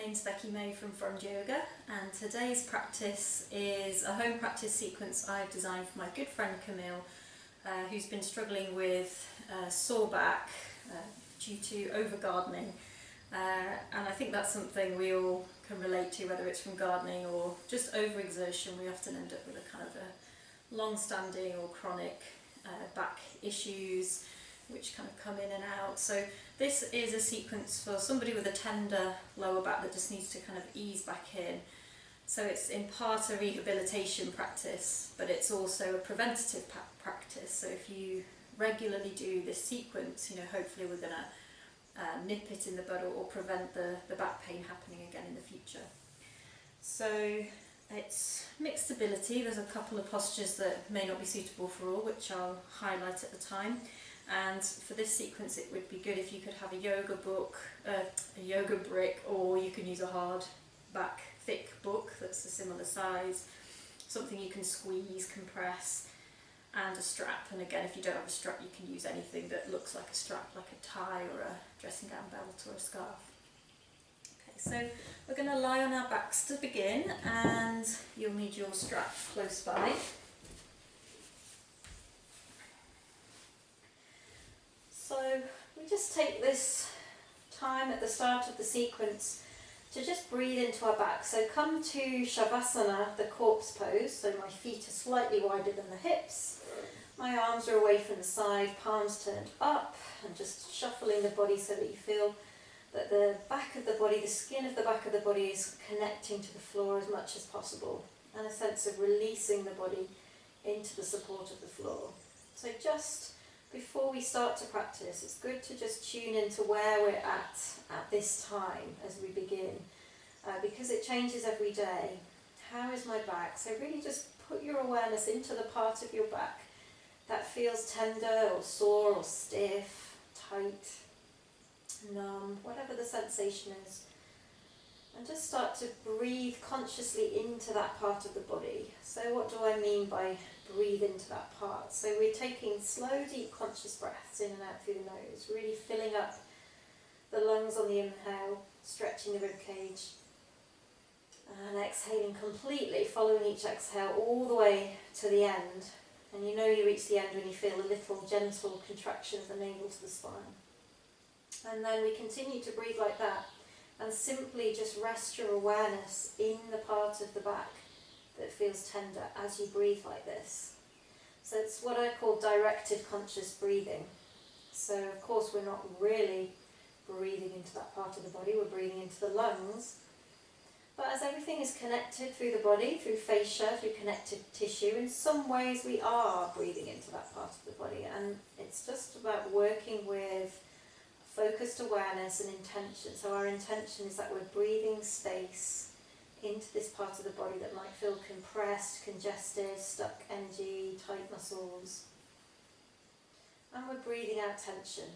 name's Becky May from Frond Yoga, and today's practice is a home practice sequence I've designed for my good friend Camille, who's been struggling with sore back due to over gardening, and I think that's something we all can relate to, whether it's from gardening or just overexertion. We often end up with a kind of a long-standing or chronic back issues which kind of come in and out. So this is a sequence for somebody with a tender lower back that just needs to kind of ease back in. So it's in part a rehabilitation practice, but it's also a preventative practice. So if you regularly do this sequence, you know, hopefully we're going to nip it in the bud or prevent the back pain happening again in the future. So it's mixed ability. There's a couple of postures that may not be suitable for all, which I'll highlight at the time. And for this sequence it would be good if you could have a yoga book, a yoga brick, or you can use a hard back thick book that's a similar size, something you can squeeze, compress, and a strap. And again, if you don't have a strap, you can use anything that looks like a strap, like a tie or a dressing gown belt or a scarf. Okay, so we're going to lie on our backs to begin, and you'll need your strap close by. So we just take this time at the start of the sequence to just breathe into our back. So come to Shavasana, the corpse pose. So my feet are slightly wider than the hips. My arms are away from the side, palms turned up, and just shuffling the body so that you feel that the back of the body, the skin of the back of the body is connecting to the floor as much as possible, and a sense of releasing the body into the support of the floor. So just before we start to practice, it's good to just tune into where we're at this time as we begin, because it changes every day. How is my back? So really just put your awareness into the part of your back that feels tender or sore or stiff, tight, numb, whatever the sensation is. And just start to breathe consciously into that part of the body. So what do I mean by breathe into that part? So we're taking slow, deep, conscious breaths in and out through the nose, really filling up the lungs on the inhale, stretching the rib cage, and exhaling completely, following each exhale all the way to the end. And you know you reach the end when you feel a little gentle contraction of the navel to the spine. And then we continue to breathe like that, and simply just rest your awareness in the part of the back that feels tender as you breathe like this. So it's what I call directed conscious breathing. So of course we're not really breathing into that part of the body, we're breathing into the lungs. But as everything is connected through the body, through fascia, through connective tissue, in some ways we are breathing into that part of the body, and it's just about working with focused awareness and intention. So our intention is that we're breathing space into this part of the body that might feel compressed, congested, stuck energy, tight muscles. And we're breathing out tension.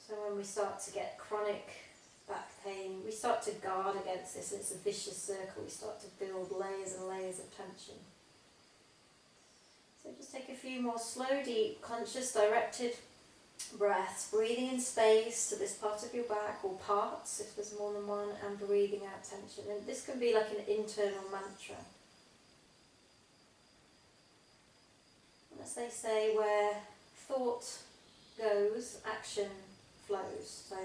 So when we start to get chronic back pain, we start to guard against this, and it's a vicious circle. We start to build layers and layers of tension. So just take a few more slow, deep, conscious, directed breaths, breathing in space to this part of your back, or parts if there's more than one, and breathing out tension. And this can be like an internal mantra. And as they say, where thought goes, action flows. So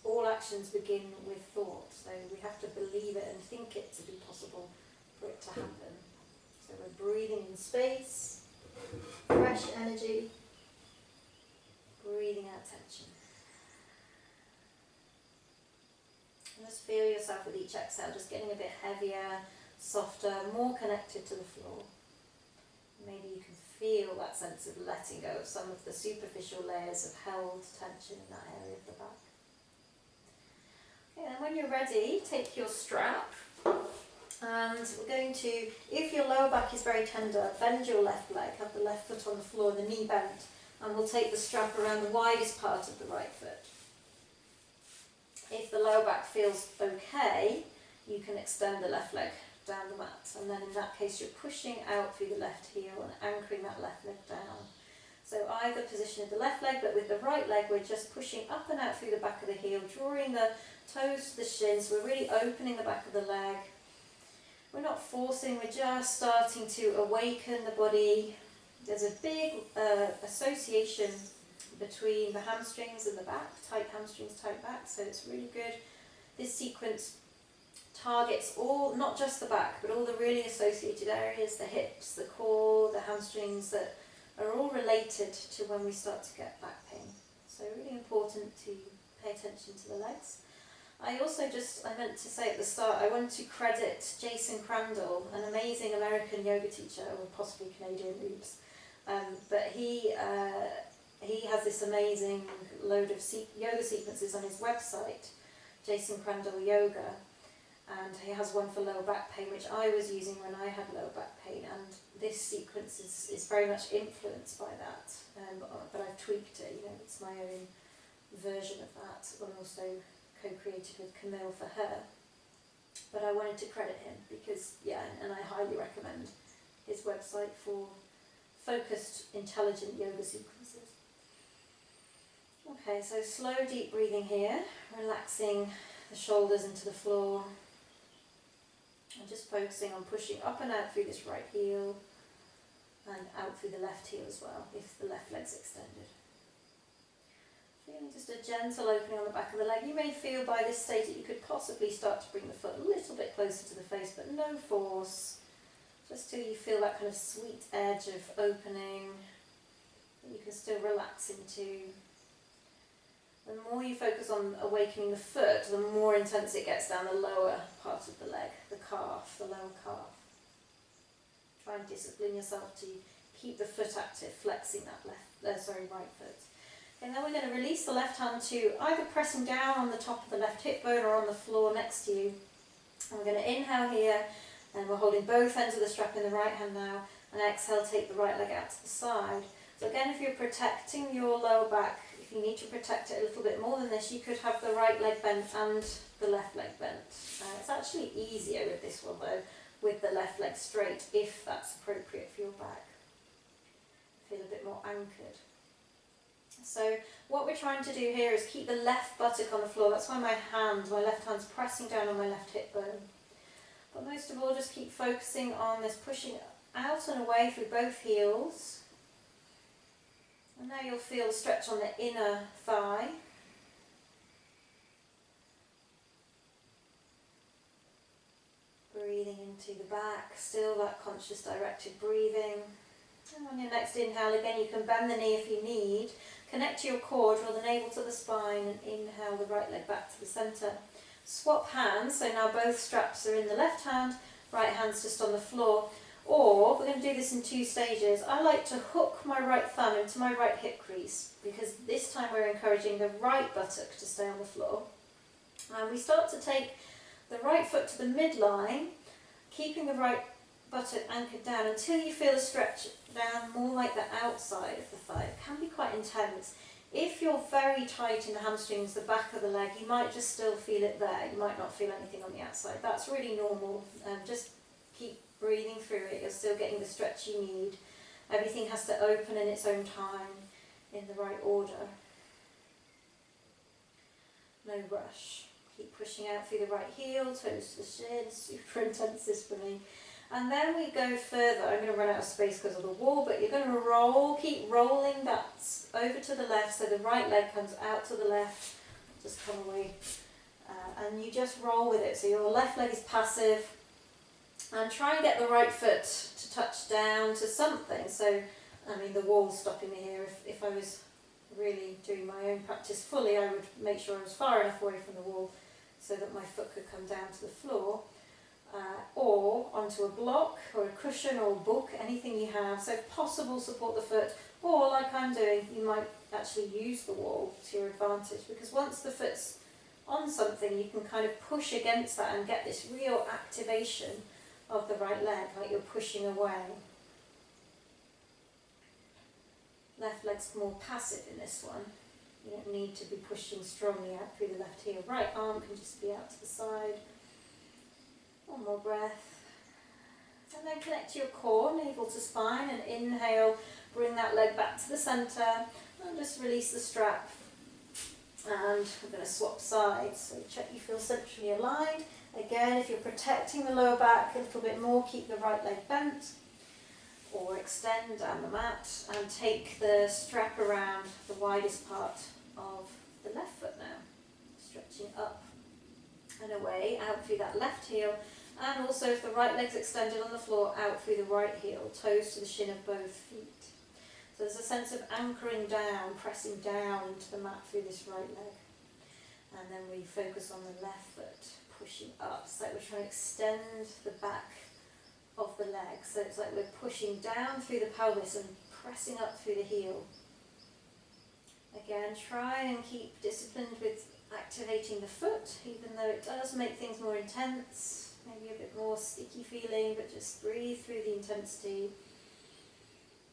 all actions begin with thought. So we have to believe it and think it to be possible for it to happen. So we're breathing in space, fresh energy, breathing out tension. And just feel yourself with each exhale, just getting a bit heavier, softer, more connected to the floor. Maybe you can feel that sense of letting go of some of the superficial layers of held tension in that area of the back. Okay, and when you're ready, take your strap, and we're going to, if your lower back is very tender, bend your left leg, have the left foot on the floor, the knee bent, and we'll take the strap around the widest part of the right foot. If the lower back feels okay, you can extend the left leg down the mat, and then in that case you're pushing out through the left heel and anchoring that left leg down. So either position of the left leg, but with the right leg we're just pushing up and out through the back of the heel, drawing the toes to the shins. We're really opening the back of the leg. We're not forcing, we're just starting to awaken the body. There's a big association between the hamstrings and the back, tight hamstrings, tight back, so it's really good. This sequence targets all, not just the back, but all the really associated areas, the hips, the core, the hamstrings, that are all related to when we start to get back pain. So really important to pay attention to the legs. I meant to say at the start, I want to credit Jason Crandall, an amazing American yoga teacher, or possibly Canadian, oops. But he has this amazing load of yoga sequences on his website, Jason Crandall Yoga, and he has one for lower back pain, which I was using when I had lower back pain, and this sequence is very much influenced by that, but I've tweaked it, it's my own version of that, and also co-created with Camille for her. But I wanted to credit him because, and I highly recommend his website for focused, intelligent yoga sequences. Okay, so slow, deep breathing here, relaxing the shoulders into the floor, and just focusing on pushing up and out through this right heel, and out through the left heel as well, if the left leg's extended. Feeling just a gentle opening on the back of the leg. You may feel by this stage that you could possibly start to bring the foot a little bit closer to the face, but no force. Just till you feel that kind of sweet edge of opening that you can still relax into. The more you focus on awakening the foot, the more intense it gets down the lower part of the leg, the calf, the lower calf. Try and discipline yourself to keep the foot active, flexing that right foot. And then we're going to release the left hand to either pressing down on the top of the left hip bone or on the floor next to you. And we're going to inhale here, and we're holding both ends of the strap in the right hand now, and exhale, take the right leg out to the side. So again, if you're protecting your lower back, if you need to protect it a little bit more than this, you could have the right leg bent and the left leg bent. It's actually easier with this one though, with the left leg straight, if that's appropriate for your back. Feel a bit more anchored. So what we're trying to do here is keep the left buttock on the floor. That's why my left hand's pressing down on my left hip bone. But most of all, just keep focusing on this pushing out and away through both heels. And now you'll feel a stretch on the inner thigh. Breathing into the back, still that conscious directed breathing. And on your next inhale, again, you can bend the knee if you need. Connect to your core, draw the navel to the spine, and inhale the right leg back to the centre. Swap hands, so now both straps are in the left hand, right hand's just on the floor. Or, we're going to do this in 2 stages. I like to hook my right thumb into my right hip crease, because this time we're encouraging the right buttock to stay on the floor. And we start to take the right foot to the midline, keeping the right buttock anchored down until you feel a stretch down more like the outside of the thigh. It can be quite intense. If you're very tight in the hamstrings, the back of the leg, you might just still feel it there. You might not feel anything on the outside. That's really normal. Just keep breathing through it. You're still getting the stretch you need. Everything has to open in its own time, in the right order. No rush. Keep pushing out through the right heel, toes to the shins. Super intense this for me. And then we go further. I'm going to run out of space because of the wall, but you're going to roll, keep rolling that over to the left, so the right leg comes out to the left, just come away, and you just roll with it. So your left leg is passive, and try and get the right foot to touch down to something. So, I mean, the wall's stopping me here. If I was really doing my own practice fully, I would make sure I was far enough away from the wall so that my foot could come down to the floor. Or onto a block or a cushion or a book, anything you have. So if possible, support the foot, or like I'm doing, you might actually use the wall to your advantage, because once the foot's on something, you can kind of push against that and get this real activation of the right leg, like you're pushing away. Left leg's more passive in this one. You don't need to be pushing strongly out through the left heel. Right arm can just be out to the side. One more breath. And then connect to your core, navel to spine, and inhale, Bring that leg back to the centre and just release the strap. And we're going to swap sides, so check you feel centrally aligned. Again, if you're protecting the lower back a little bit more, keep the right leg bent or extend down the mat and take the strap around the widest part of the left foot now. Stretching up and away, out through that left heel, and also if the right leg's extended on the floor, out through the right heel, toes to the shin of both feet. So there's a sense of anchoring down, pressing down into the mat through this right leg. And then we focus on the left foot, pushing up. So we're trying to extend the back of the leg. So it's like we're pushing down through the pelvis and pressing up through the heel. Again, try and keep disciplined with activating the foot, even though it does make things more intense, maybe a bit more sticky feeling, but just breathe through the intensity.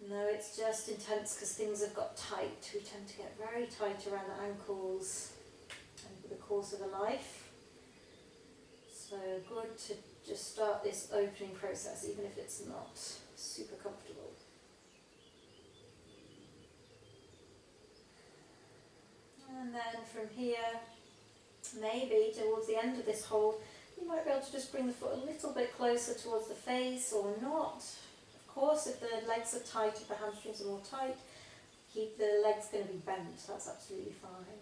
No, it's just intense because things have got tight. We tend to get very tight around the ankles over the course of a life. So good to just start this opening process, even if it's not super comfortable. And then from here, maybe towards the end of this hold, you might be able to just bring the foot a little bit closer towards the face or not. Of course, if the legs are tight, if the hamstrings are more tight, keep the legs going to be bent. That's absolutely fine.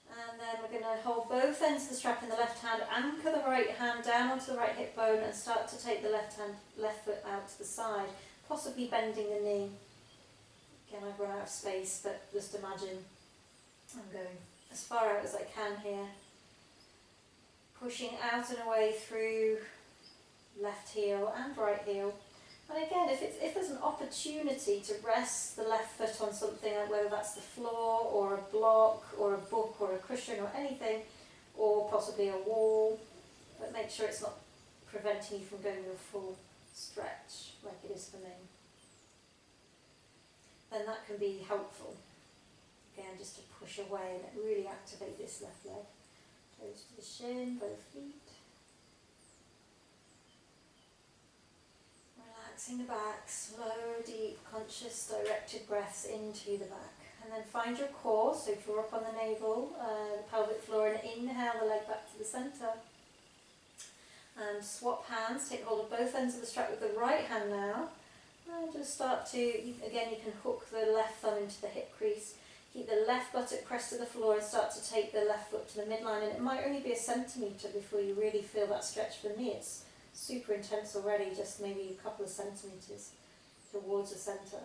And then we're going to hold both ends of the strap in the left hand, anchor the right hand down onto the right hip bone and start to take the left foot out to the side, possibly bending the knee. Again, I've run out of space, but just imagine I'm going as far out as I can here. Pushing out and away through left heel and right heel. And again, if there's an opportunity to rest the left foot on something, like whether that's the floor or a block or a book or a cushion or anything, or possibly a wall, but make sure it's not preventing you from going to a full stretch like it is for me. Then that can be helpful. Again, just to push away and really activate this left leg. Toes to the shin, both feet. Relaxing the back, slow, deep, conscious, directed breaths into the back. And then find your core, so draw up on the navel, the pelvic floor, and inhale the leg back to the centre. And swap hands, take hold of both ends of the strap with the right hand now. And just start to, again you can hook the left thumb into the hip crease. Keep the left buttock pressed to the floor and start to take the left foot to the midline, and it might only be a centimetre before you really feel that stretch. For me it's super intense already, just maybe a couple of centimetres towards the centre.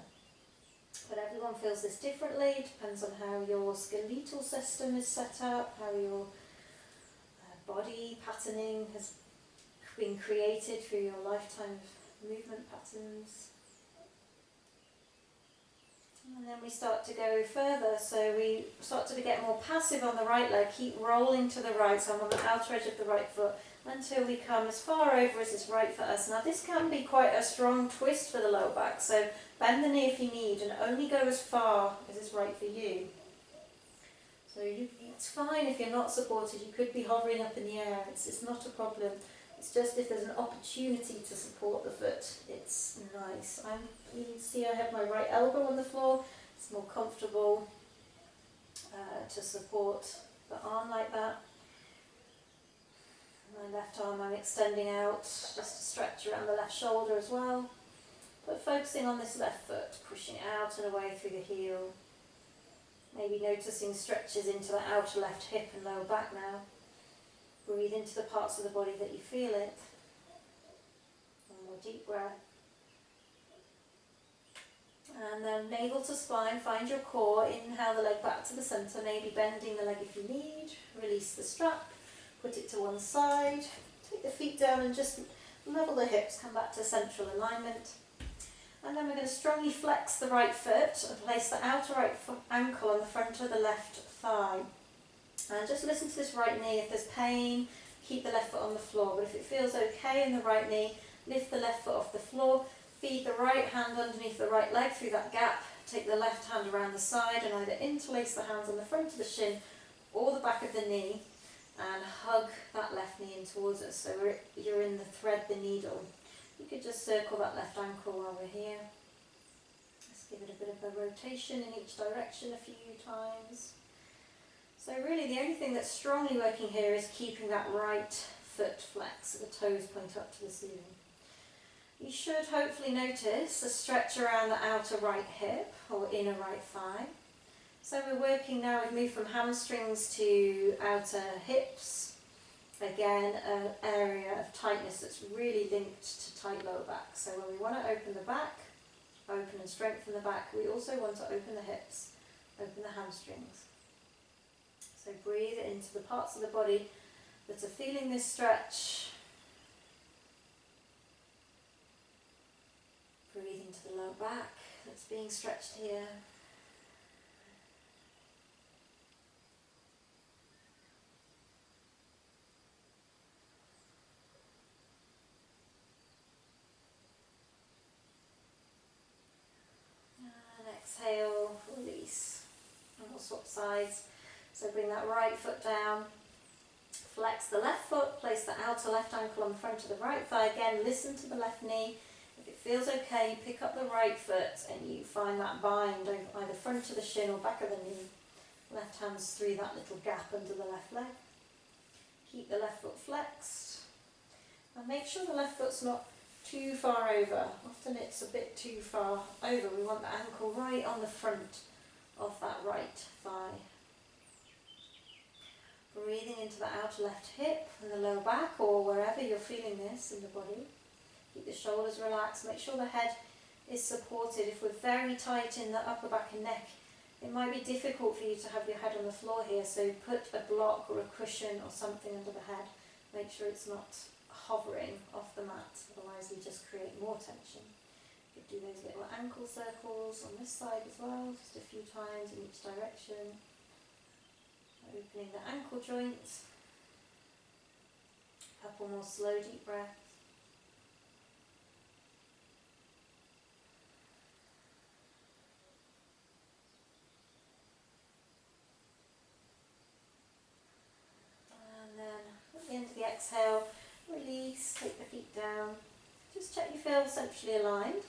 But everyone feels this differently. It depends on how your skeletal system is set up, how your body patterning has been created through your lifetime of movement patterns. And then we start to go further, so we start to get more passive on the right leg, keep rolling to the right, so I'm on the outer edge of the right foot, until we come as far over as is right for us. Now this can be quite a strong twist for the lower back, so bend the knee if you need, and only go as far as is right for you. So it's fine if you're not supported, you could be hovering up in the air, it's not a problem. It's just if there's an opportunity to support the foot, it's nice. You can see I have my right elbow on the floor. It's more comfortable to support the arm like that. My left arm I'm extending out just to stretch around the left shoulder as well. But focusing on this left foot, pushing out and away through the heel. Maybe noticing stretches into the outer left hip and lower back now. Breathe into the parts of the body that you feel it. One more deep breath. And then navel to spine, find your core, inhale the leg back to the centre, maybe bending the leg if you need. Release the strap, put it to one side, take the feet down and just level the hips, come back to central alignment. And then we're going to strongly flex the right foot and place the outer right ankle on the front of the left thigh. And just listen to this right knee. If there's pain, keep the left foot on the floor. But if it feels okay in the right knee, lift the left foot off the floor. Feed the right hand underneath the right leg through that gap. Take the left hand around the side and either interlace the hands on the front of the shin or the back of the knee. and hug that left knee in towards us. So you're in the thread the needle. You could just circle that left ankle while we're here. Let's give it a bit of a rotation in each direction a few times. So really the only thing that's strongly working here is keeping that right foot flexed, so the toes point up to the ceiling. You should hopefully notice a stretch around the outer right hip or inner right thigh. So we're working now, we've moved from hamstrings to outer hips. Again, an area of tightness that's really linked to tight lower back. So when we want to open the back, open and strengthen the back, we also want to open the hips, open the hamstrings. So breathe into the parts of the body that are feeling this stretch. Breathe into the lower back that's being stretched here. And exhale, release. And we'll swap sides. So bring that right foot down. Flex the left foot, place the outer left ankle on the front of the right thigh. Again, listen to the left knee. If it feels okay, pick up the right foot and you find that bind over either front of the shin or back of the knee. Left hand's through that little gap under the left leg. Keep the left foot flexed. And make sure the left foot's not too far over. Often it's a bit too far over. We want the ankle right on the front of that right thigh. Breathing into the outer left hip and the lower back or wherever you're feeling this in the body. Keep the shoulders relaxed, make sure the head is supported. If we're very tight in the upper back and neck, it might be difficult for you to have your head on the floor here, so put a block or a cushion or something under the head. Make sure it's not hovering off the mat, otherwise we just create more tension. You could do those little ankle circles on this side as well, just a few times in each direction. Opening the ankle joints. A couple more slow deep breaths. And then at the end of the exhale, release, take the feet down. Just check you feel centrally aligned.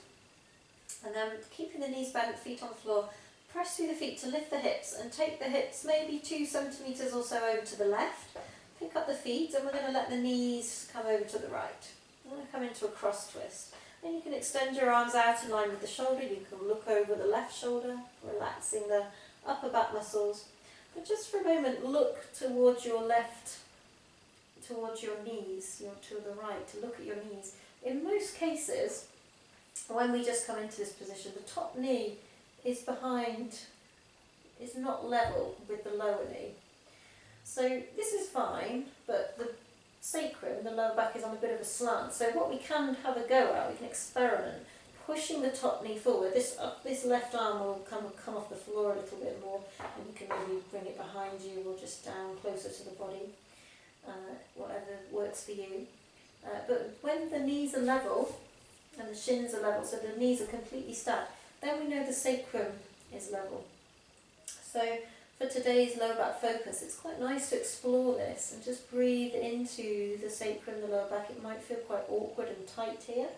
And then keeping the knees bent, feet on the floor, press through the feet to lift the hips and take the hips maybe 2 centimetres or so over to the left. Pick up the feet and we're going to let the knees come over to the right. We're going to come into a cross twist. Then you can extend your arms out in line with the shoulder. You can look over the left shoulder, relaxing the upper back muscles. But just for a moment, look towards your left, towards your knees, to the right, to look at your knees. In most cases, when we just come into this position, the top knee is behind, is not level with the lower knee. So this is fine, but the sacrum, the lower back, is on a bit of a slant. So what we can have a go at, we can experiment, pushing the top knee forward. This left arm will come off the floor a little bit more, and you can maybe bring it behind you or just down closer to the body, whatever works for you. But when the knees are level and the shins are level, so the knees are completely stacked, then we know the sacrum is level. So for today's lower back focus, it's quite nice to explore this and just breathe into the sacrum, the lower back. It might feel quite awkward and tight here,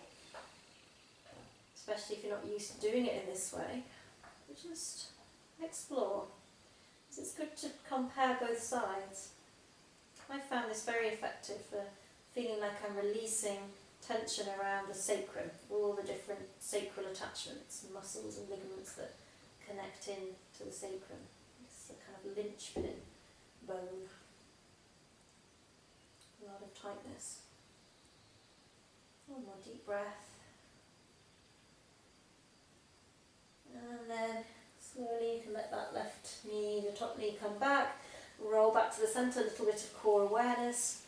especially if you're not used to doing it in this way. But just explore. So it's good to compare both sides. I found this very effective for feeling like I'm releasing tension around the sacrum, all the different sacral attachments, muscles and ligaments that connect in to the sacrum. It's a kind of linchpin bone. A lot of tightness. One more deep breath. And then slowly you can let that left knee, the top knee, come back. Roll back to the centre, a little bit of core awareness.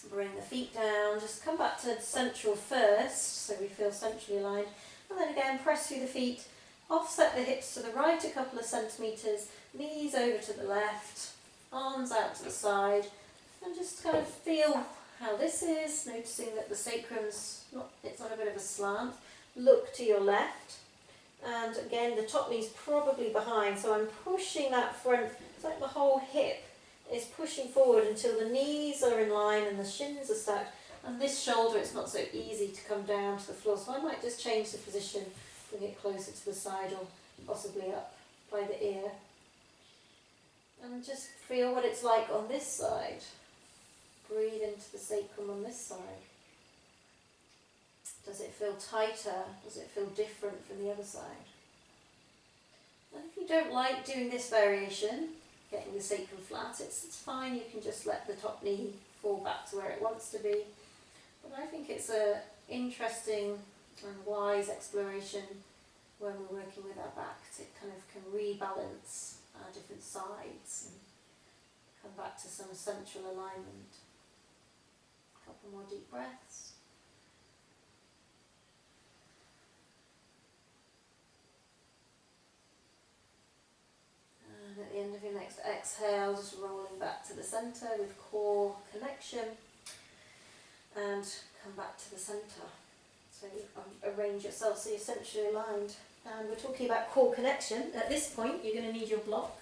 Bring the feet down, just come back to central first, so we feel centrally aligned. And then again, press through the feet, offset the hips to the right a couple of centimetres, knees over to the left, arms out to the side, and just kind of feel how this is, noticing that the sacrum's it's on a bit of a slant. Look to your left, and again the top knee's probably behind, so I'm pushing that front, it's like the whole hip is pushing forward until the knees are in line and the shins are stacked. And this shoulder, it's not so easy to come down to the floor, so I might just change the position, bring it closer to the side or possibly up by the ear. And just feel what it's like on this side. Breathe into the sacrum on this side. Does it feel tighter? Does it feel different from the other side? And if you don't like doing this variation, getting the sacrum flat, it's fine, you can just let the top knee fall back to where it wants to be. But I think it's an interesting and wise exploration when we're working with our back to kind of can rebalance our different sides and come back to some central alignment. A couple more deep breaths. And at the end of your next exhale, just rolling back to the centre with core connection. And come back to the centre. So arrange yourself so you're centrally aligned. And we're talking about core connection. At this point, you're going to need your block.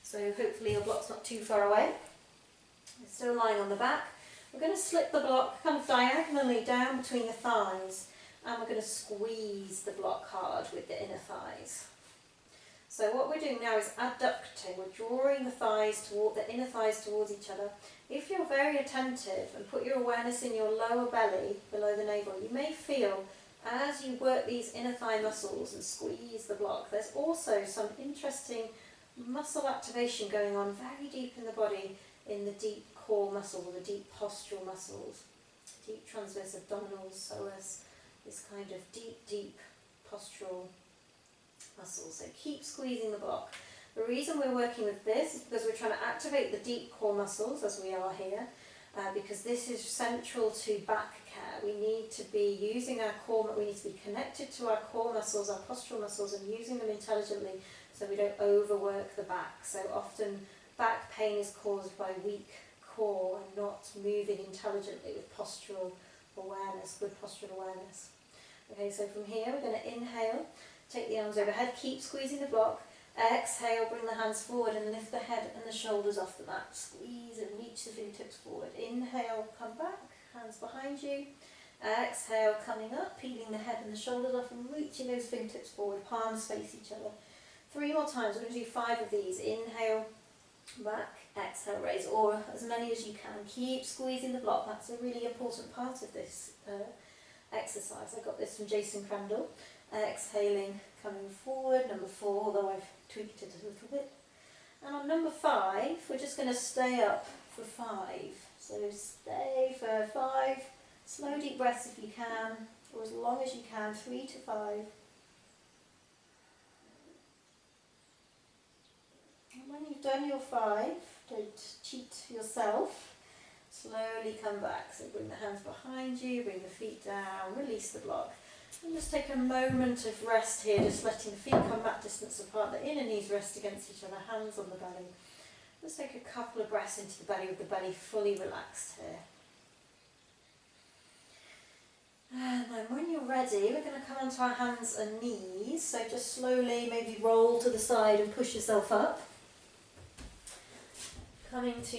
So hopefully your block's not too far away. You're still lying on the back. We're going to slip the block kind of diagonally down between the thighs. And we're going to squeeze the block hard with the inner thighs. So what we're doing now is adducting. We're drawing the thighs toward the inner thighs towards each other. If you're very attentive and put your awareness in your lower belly, below the navel, you may feel as you work these inner thigh muscles and squeeze the block, there's also some interesting muscle activation going on very deep in the body, in the deep core muscle, the deep postural muscles, deep transverse abdominals, psoas, this kind of deep postural muscles. So keep squeezing the block. The reason we're working with this is because we're trying to activate the deep core muscles, as we are here, because this is central to back care. We need to be using our core, we need to be connected to our core muscles, our postural muscles, and using them intelligently so we don't overwork the back. So often back pain is caused by weak core and not moving intelligently with postural awareness, good postural awareness. Okay, so from here we're going to inhale, take the arms overhead, keep squeezing the block. Exhale, bring the hands forward and lift the head and the shoulders off the mat. Squeeze and reach the fingertips forward. Inhale, come back, hands behind you. Exhale, coming up, peeling the head and the shoulders off and reaching those fingertips forward, palms face each other. 3 more times, we're going to do 5 of these. Inhale, back, exhale, raise, or as many as you can. Keep squeezing the block, that's a really important part of this exercise. I got this from Jason Crandall. Exhaling, coming forward, number 4, although I've tweaked it a little bit. And on number 5, we're just going to stay up for 5. So stay for 5, slow deep breaths if you can, or as long as you can, 3 to 5. And when you've done your 5, don't cheat yourself, slowly come back. So bring the hands behind you, bring the feet down, release the block. And just take a moment of rest here, just letting the feet come back distance apart, the inner knees rest against each other, hands on the belly. Just take a couple of breaths into the belly with the belly fully relaxed here. And then when you're ready, we're going to come onto our hands and knees. So just slowly maybe roll to the side and push yourself up. Coming to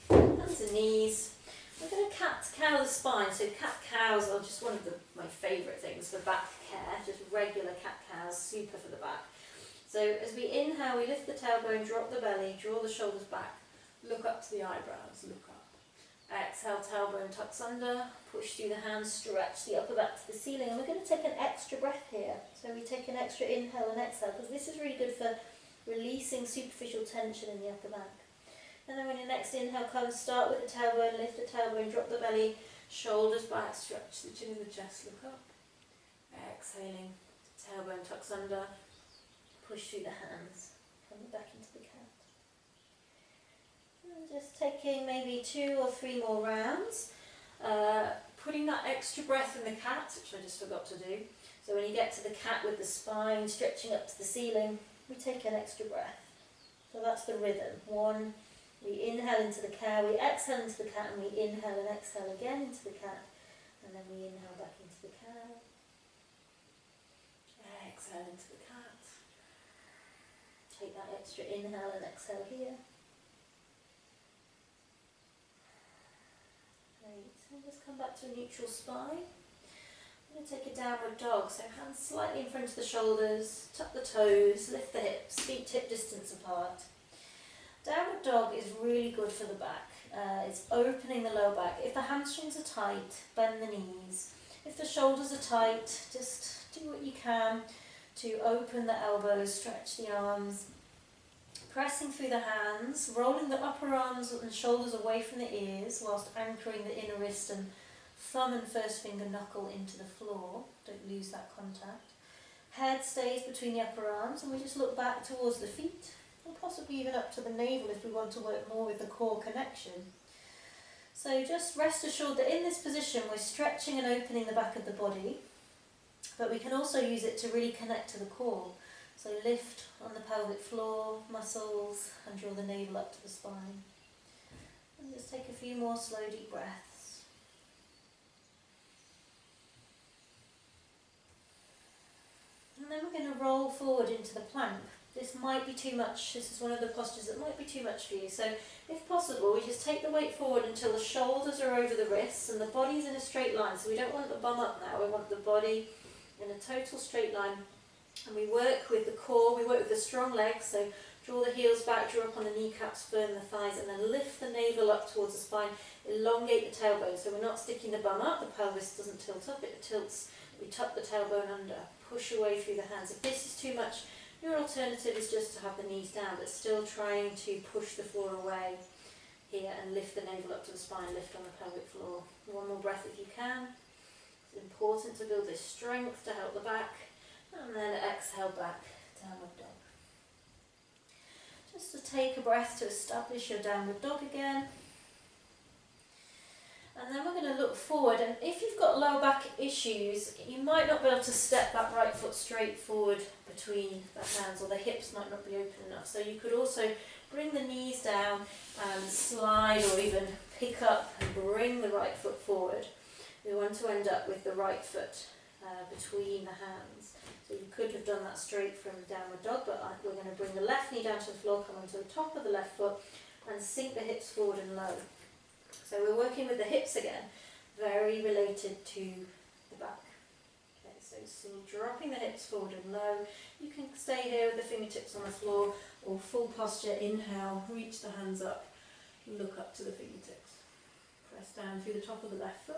hands and knees. We're going to cat-cow the spine. So cat-cows are just one of my favourite things for back care. Just regular cat-cows, super for the back. So as we inhale, we lift the tailbone, drop the belly, draw the shoulders back, look up to the eyebrows, look up. Exhale, tailbone tucks under, push through the hands, stretch the upper back to the ceiling. And we're going to take an extra breath here. So we take an extra inhale and exhale, because this is really good for releasing superficial tension in the upper back. And then when your next inhale comes, start with the tailbone, lift the tailbone, drop the belly, shoulders back, stretch the chin of the chest, look up. Exhaling, tailbone tucks under, push through the hands, coming back into the cat. And just taking maybe 2 or 3 more rounds, putting that extra breath in the cat, which I just forgot to do. So when you get to the cat with the spine stretching up to the ceiling, we take an extra breath. So that's the rhythm. 1, we inhale into the cow, we exhale into the cat, and we inhale and exhale again into the cat, and then we inhale back into the cow, exhale into the cat, take that extra inhale and exhale here, So just come back to a neutral spine. I'm going to take a downward dog, so hands slightly in front of the shoulders, tuck the toes, lift the hips, feet hip distance apart. Downward dog is really good for the back. It's opening the lower back. If the hamstrings are tight, bend the knees. If the shoulders are tight, just do what you can to open the elbows, stretch the arms, pressing through the hands, rolling the upper arms and shoulders away from the ears whilst anchoring the inner wrist and thumb and first finger knuckle into the floor. Don't lose that contact. Head stays between the upper arms and we just look back towards the feet and possibly even up to the navel if we want to work more with the core connection. So just rest assured that in this position we're stretching and opening the back of the body, but we can also use it to really connect to the core. So lift on the pelvic floor, muscles, and draw the navel up to the spine. And just take a few more slow deep breaths. And then we're going to roll forward into the plank. This might be too much. This is one of the postures that might be too much for you. So if possible, we just take the weight forward until the shoulders are over the wrists and the body's in a straight line. So we don't want the bum up now, we want the body in a total straight line. And we work with the core, we work with the strong legs, so draw the heels back, draw up on the kneecaps, firm the thighs, and then lift the navel up towards the spine, elongate the tailbone, so we're not sticking the bum up, the pelvis doesn't tilt up, it tilts, we tuck the tailbone under, push away through the hands. If this is too much, your alternative is just to have the knees down, but still trying to push the floor away here and lift the navel up to the spine, lift on the pelvic floor. One more breath if you can. It's important to build this strength to help the back. And then exhale back, downward dog. Just to take a breath to establish your downward dog again. And then we're going to look forward, and if you've got lower back issues, you might not be able to step that right foot straight forward between the hands, or the hips might not be open enough. So you could also bring the knees down and slide, or even pick up and bring the right foot forward. We want to end up with the right foot between the hands. So you could have done that straight from downward dog, but we're going to bring the left knee down to the floor, come onto the top of the left foot and sink the hips forward and low. So we're working with the hips again, very related to the back. Okay, so still dropping the hips forward and low. You can stay here with the fingertips on the floor, or full posture, inhale, reach the hands up, look up to the fingertips. Press down through the top of the left foot.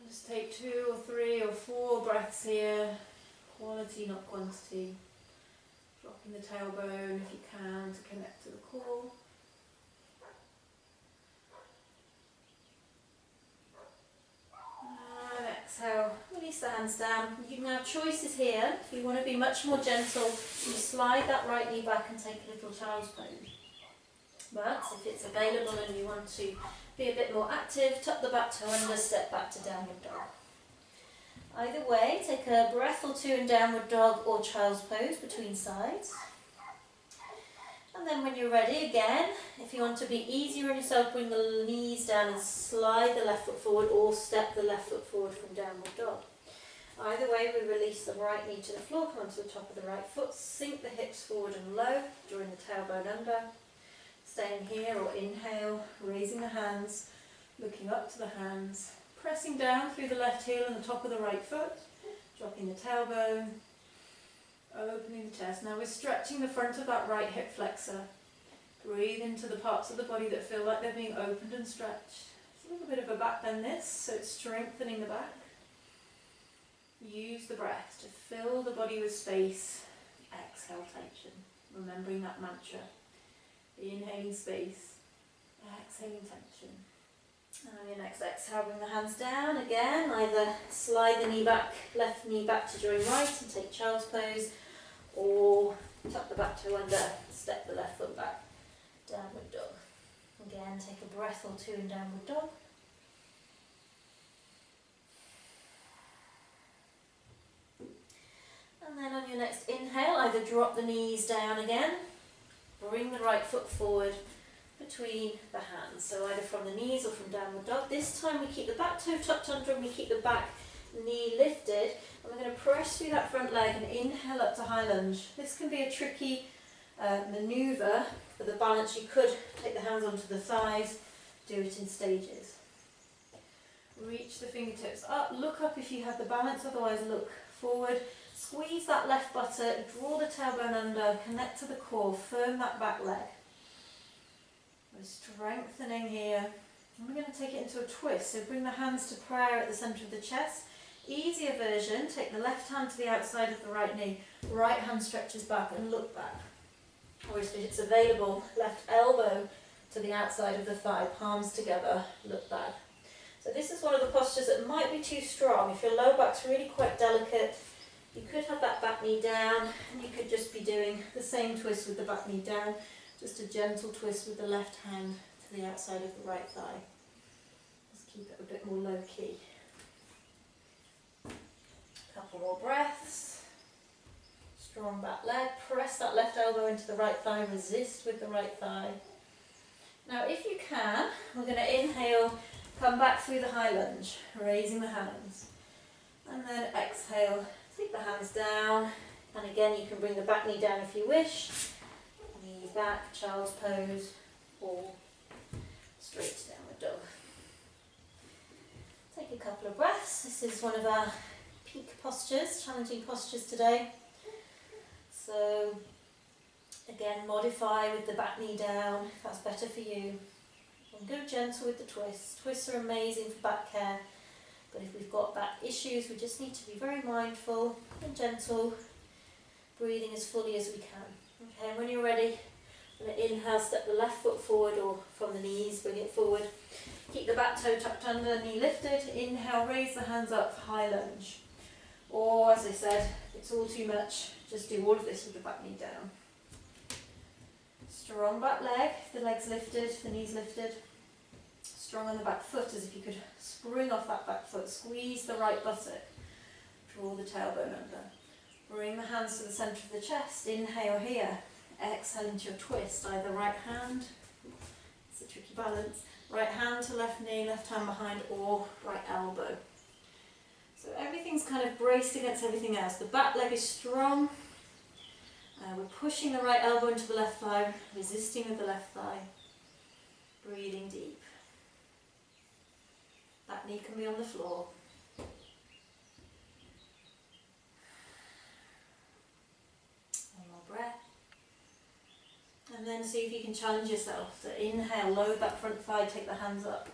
Just take 2 or 3 or 4 breaths here, quality not quantity. Dropping the tailbone if you can to connect to the core. And exhale, release the hands down. You can have choices here. If you want to be much more gentle, you slide that right knee back and take a little child's pose. But if it's available and you want to be a bit more active, tuck the back toe under, step back to downward dog. Either way, take a breath or 2 in downward dog or child's pose between sides. And then when you're ready, again, if you want to be easier on yourself, bring the knees down and slide the left foot forward, or step the left foot forward from downward dog. Either way, we release the right knee to the floor, come onto the top of the right foot, sink the hips forward and low, drawing the tailbone under. Staying here, or inhale, raising the hands, looking up to the hands, pressing down through the left heel and the top of the right foot, dropping the tailbone, opening the chest. Now we're stretching the front of that right hip flexor. Breathe into the parts of the body that feel like they're being opened and stretched. It's a little bit of a back bend this, so it's strengthening the back. Use the breath to fill the body with space. Exhale tension, remembering that mantra. Inhaling space, exhaling tension. And on your next exhale, bring the hands down again. Either slide the knee back, left knee back to join right and take child's pose, or tuck the back toe under, step the left foot back, downward dog. Again, take a breath or 2 in downward dog. And then on your next inhale, either drop the knees down again, bring the right foot forward between the hands, so either from the knees or from downward dog. This time we keep the back toe tucked under and we keep the back knee lifted, and we're going to press through that front leg and inhale up to high lunge. This can be a tricky manoeuvre for the balance. You could take the hands onto the thighs, do it in stages. Reach the fingertips up, look up if you have the balance, otherwise look forward. Squeeze that left buttock, draw the tailbone under, connect to the core, firm that back leg. We're strengthening here. And we're going to take it into a twist, so bring the hands to prayer at the centre of the chest. Easier version, take the left hand to the outside of the right knee, right hand stretches back and look back. Or if it's available, left elbow to the outside of the thigh, palms together, look back. So this is one of the postures that might be too strong. If your low back's really quite delicate, you could have that back knee down, and you could just be doing the same twist with the back knee down, just a gentle twist with the left hand to the outside of the right thigh. Just keep it a bit more low key. Couple more breaths. Strong back leg, press that left elbow into the right thigh, resist with the right thigh. Now if you can, we're going to inhale, come back through the high lunge, raising the hands. And then exhale, take the hands down. And again, you can bring the back knee down if you wish. Knees back, child's pose, or straight downward dog. Take a couple of breaths. This is one of our peak postures, challenging postures today. So again, modify with the back knee down if that's better for you. And go gentle with the twists. Twists are amazing for back care, but if we've got back issues, we just need to be very mindful and gentle, breathing as fully as we can. Okay, and when you're ready, I'm going to inhale, step the left foot forward, or from the knees, bring it forward. Keep the back toe tucked under, knee lifted. Inhale, raise the hands up, high lunge. Or, as I said, if it's all too much, just do all of this with the back knee down. Strong back leg, the legs lifted, the knees lifted. Strong on the back foot, as if you could spring off that back foot. Squeeze the right buttock. Draw the tailbone under. Bring the hands to the centre of the chest. Inhale here. Exhale into your twist. Either right hand, it's a tricky balance, right hand to left knee, left hand behind, or right elbow. So everything's kind of braced against everything else. The back leg is strong. We're pushing the right elbow into the left thigh, resisting with the left thigh. Breathing deep. Back knee can be on the floor. One more breath. And then see if you can challenge yourself. So inhale, load that front thigh, take the hands up.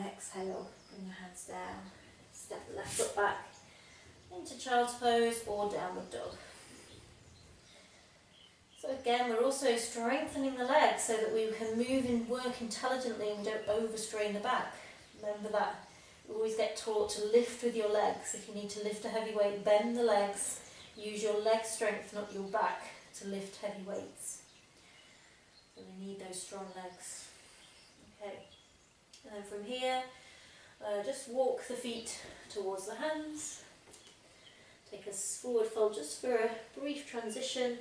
Exhale, bring the hands down. Step the left foot back into child's pose or downward dog. So again, we're also strengthening the legs so that we can move and work intelligently and we don't overstrain the back. Remember that. You always get taught to lift with your legs. If you need to lift a heavy weight, bend the legs. Use your leg strength, not your back, to lift heavy weights. So we need those strong legs. Okay. And then from here, just walk the feet towards the hands. Take a forward fold just for a brief transition.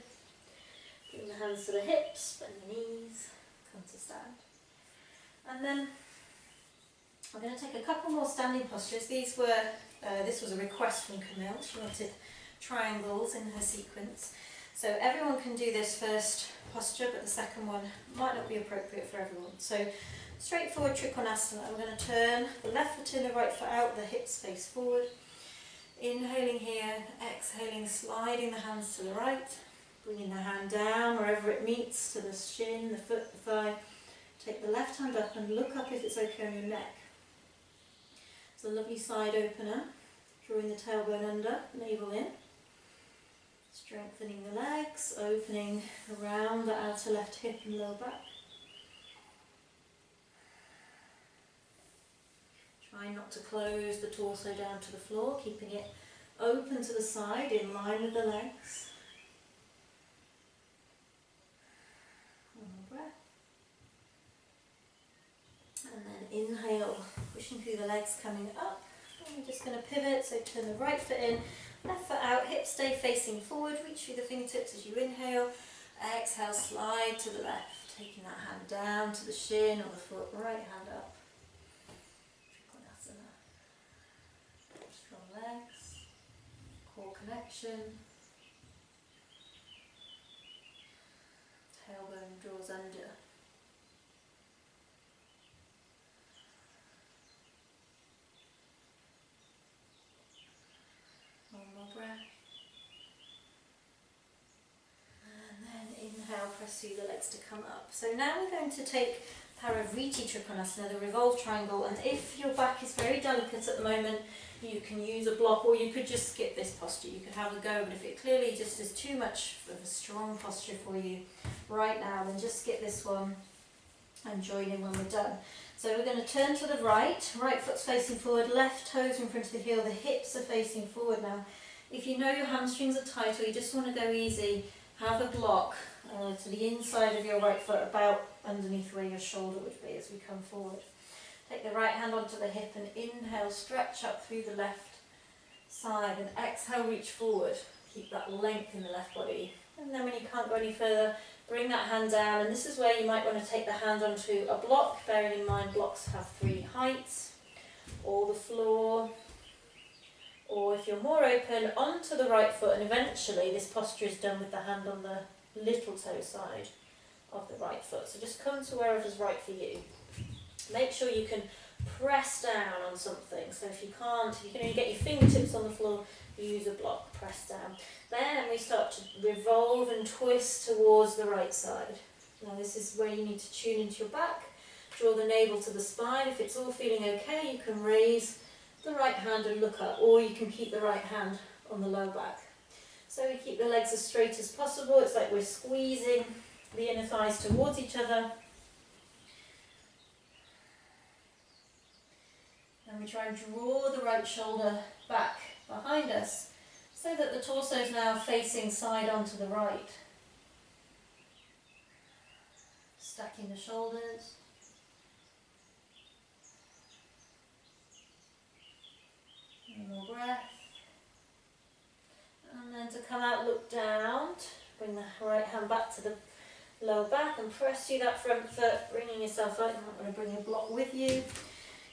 Bring the hands to the hips, bend the knees, come to stand. And then I'm going to take a couple more standing postures. This was a request from Camille. She wanted triangles in her sequence. So everyone can do this first posture, but the second one might not be appropriate for everyone. So straightforward Trikonasana. I'm going to turn the left foot in, the right foot out, the hips face forward. Inhaling here, exhaling, sliding the hands to the right. Bringing the hand down wherever it meets, to the shin, the foot, the thigh. Take the left hand up and look up if it's okay on your neck. It's a lovely side opener. Drawing the tailbone under, navel in. Strengthening the legs, opening around the outer left hip and lower back. Try not to close the torso down to the floor, keeping it open to the side in line with the legs. And then inhale, pushing through the legs, coming up. And we're just going to pivot, so turn the right foot in, left foot out, hips stay facing forward, reach through the fingertips as you inhale. Exhale, slide to the left, taking that hand down to the shin or the foot, right hand up. Trikonasana. Strong legs, core connection. Tailbone draws under. press through the legs to come up. So now we're going to take Parivriti Trikonasana, the revolved triangle, and if your back is very delicate at the moment, you can use a block, or you could just skip this posture. You could have a go, but if it clearly just is too much of a strong posture for you right now, then just skip this one and join in when we're done. So we're going to turn to the right foot's facing forward, left toes in front of the heel, the hips are facing forward now. If you know your hamstrings are tight or you just want to go easy, have a block to the inside of your right foot, about underneath where your shoulder would be as we come forward. Take the right hand onto the hip and inhale, stretch up through the left side, and exhale, reach forward. Keep that length in the left body. And then when you can't go any further, bring that hand down, and this is where you might want to take the hand onto a block, bearing in mind blocks have 3 heights, or the floor, or if you're more open, onto the right foot, and eventually this posture is done with the hand on the little toe side of the right foot. So just come to wherever's right for you. Make sure you can press down on something. So if you can't, you can only get your fingertips on the floor, you use a block, press down. Then we start to revolve and twist towards the right side. Now this is where you need to tune into your back, draw the navel to the spine. If it's all feeling okay, you can raise the right hand and look up, or you can keep the right hand on the low back. So we keep the legs as straight as possible. It's like we're squeezing the inner thighs towards each other. And we try and draw the right shoulder back behind us so that the torso is now facing side onto the right. Stacking the shoulders. One more breath. And then to come out, look down. Bring the right hand back to the lower back and press through that front foot, bringing yourself up. I'm not going to bring your block with you,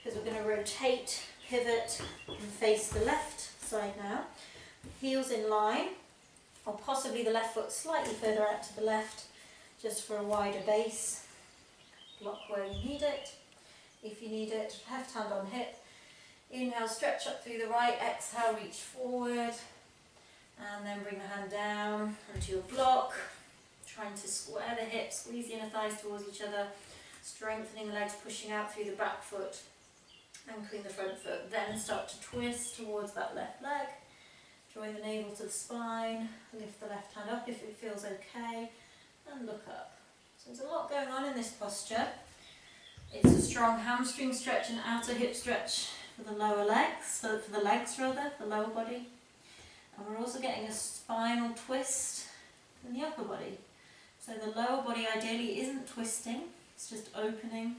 because we're going to rotate, pivot and face the left side now. Heels in line, or possibly the left foot slightly further out to the left, just for a wider base. Block where you need it. If you need it, left hand on hip. Inhale, stretch up through the right, exhale, reach forward, and then bring the hand down onto your block, trying to square the hips, squeeze the inner thighs towards each other, strengthening the legs, pushing out through the back foot, anchoring the front foot. Then start to twist towards that left leg, drawing the navel to the spine, lift the left hand up if it feels okay, and look up. So there's a lot going on in this posture. It's a strong hamstring stretch and outer hip stretch for the lower legs, for the legs rather, the lower body. And we're also getting a spinal twist in the upper body. So the lower body ideally isn't twisting, it's just opening,